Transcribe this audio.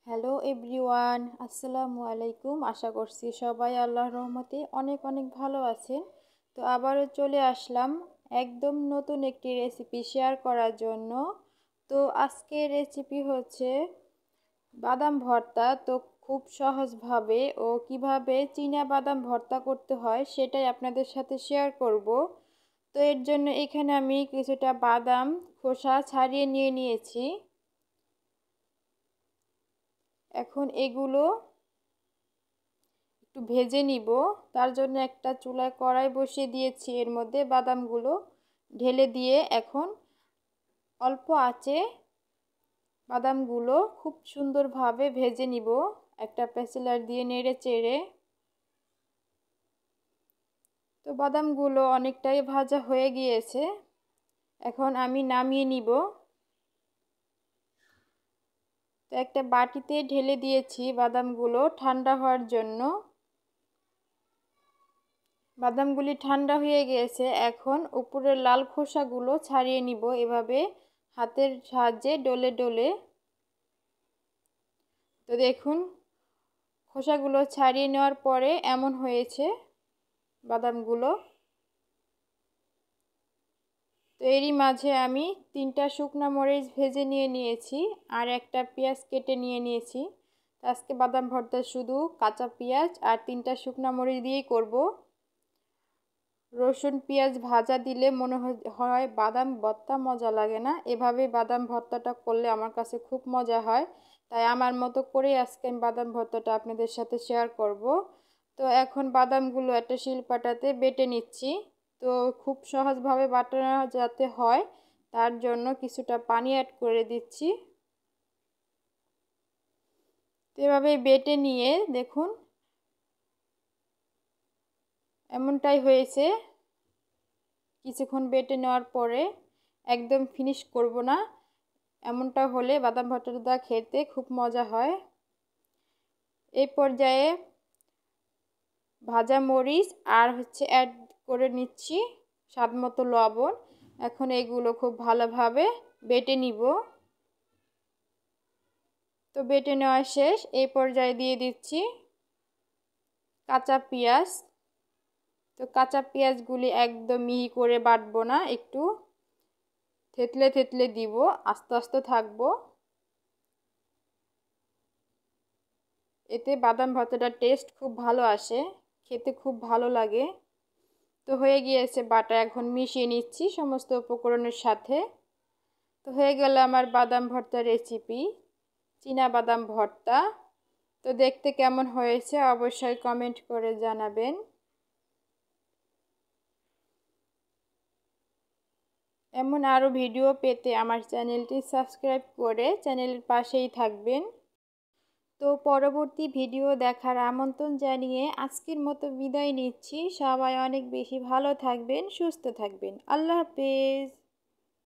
Hello everyone, আসসালামু আলাইকুম। আশা করছি সবাই আল্লাহর রহমতে অনেক অনেক ভালো আছেন। তো আবারও চলে আসলাম একদম নতুন একটি রেসিপি শেয়ার করার জন্য। তো আজকের রেসিপি হচ্ছে বাদাম ভর্তা। তো খুব সহজভাবে ও কিভাবে চীনা বাদাম ভর্তা করতে হয় সেটাই আপনাদের সাথে শেয়ার করব। তো এর জন্য এখানে আমি কিছুটা বাদাম খোসা ছাড়িয়ে নিয়েছি। এখন এগুলো একটু ভেজে নিব। তার জন্য একটা চুলায় কড়াই বসিয়ে দিয়েছি, এর মধ্যে বাদামগুলো ঢেলে দিয়ে এখন অল্প আঁচে বাদামগুলো খুব সুন্দরভাবে ভেজে নিব, একটা প্যাসেলার দিয়ে নেড়ে চেড়ে। তো বাদামগুলো অনেকটাই ভাজা হয়ে গিয়েছে, এখন আমি নামিয়ে নিব। তো একটা বাটিতে ঢেলে দিয়েছি বাদামগুলো ঠান্ডা হওয়ার জন্য। বাদামগুলি ঠান্ডা হয়ে গিয়েছে, এখন উপরের লাল খোসাগুলো ছাড়িয়ে নিব এভাবে হাতের সাহায্যে ডলে ডলে। তো দেখুন, খোসাগুলো ছাড়িয়ে নেওয়ার পরে এমন হয়েছে বাদামগুলো। তো এরই মাঝে আমি 3টা শুকনো মরিচ ভেজে নিয়েছি আর একটা পেঁয়াজ কেটে নিয়েছি। আজকে বাদাম ভর্তা শুধু কাঁচা পেঁয়াজ আর 3টা শুকনো মরিচ দিয়েই করব। রসুন পেঁয়াজ ভাজা দিলে মনে হয় বাদাম ভর্তা মজা লাগে না। এভাবে বাদাম ভর্তাটা করলে আমার কাছে খুব মজা হয়, তাই আমার মতো করেই আজকে আমি বাদাম ভর্তাটা আপনাদের সাথে শেয়ার করব। তো এখন বাদামগুলো একটা শিলপাটাতে বেটে নিচ্ছি। তো খুব সহজভাবে বাটানো যাতে হয় তার জন্য কিছুটা পানি অ্যাড করে দিচ্ছি। তো এভাবে বেটে নিয়ে দেখুন এমনটাই হয়েছে। কিছুক্ষণ বেটে নেওয়ার পরে একদম ফিনিশ করব না, এমনটা হলে বাদাম ভর্তাটা খেতে খুব মজা হয়। এই পর্যায়ে ভাজা মরিচ আর অ্যাড করে নিচ্ছি স্বাদমতো লবণ। এখন এগুলো খুব ভালোভাবে বেটে নিব। তো বেটে নেওয়া শেষ, এই পর্যায়ে দিয়ে দিচ্ছি কাঁচা পেঁয়াজ। তো কাঁচা পেঁয়াজগুলি একদম মিহি করে বাটবো না, একটু থেতলে থেতলে দিব, আস্তে আস্তে থাকবো। এতে বাদাম ভর্তাটার টেস্ট খুব ভালো আসে, খেতে খুব ভালো লাগে। তো হয়ে গিয়েছে বাটা, এখন মিশিয়ে নিচ্ছি সমস্ত উপকরণের সাথে। তো হয়ে গেল আমার বাদাম ভর্তা রেসিপি, চীনা বাদাম ভর্তা। তো দেখতে কেমন হয়েছে অবশ্যই কমেন্ট করে জানাবেন। এমন আরও ভিডিও পেতে আমার চ্যানেলটি সাবস্ক্রাইব করে চ্যানেলের পাশেই থাকবেন। তো পরবর্তী ভিডিও দেখার আমন্ত্রণ জানিয়ে আজকের মতো বিদায় নিচ্ছি। সবাই অনেক বেশি ভালো থাকবেন, সুস্থ থাকবেন। আল্লাহ হাফেজ।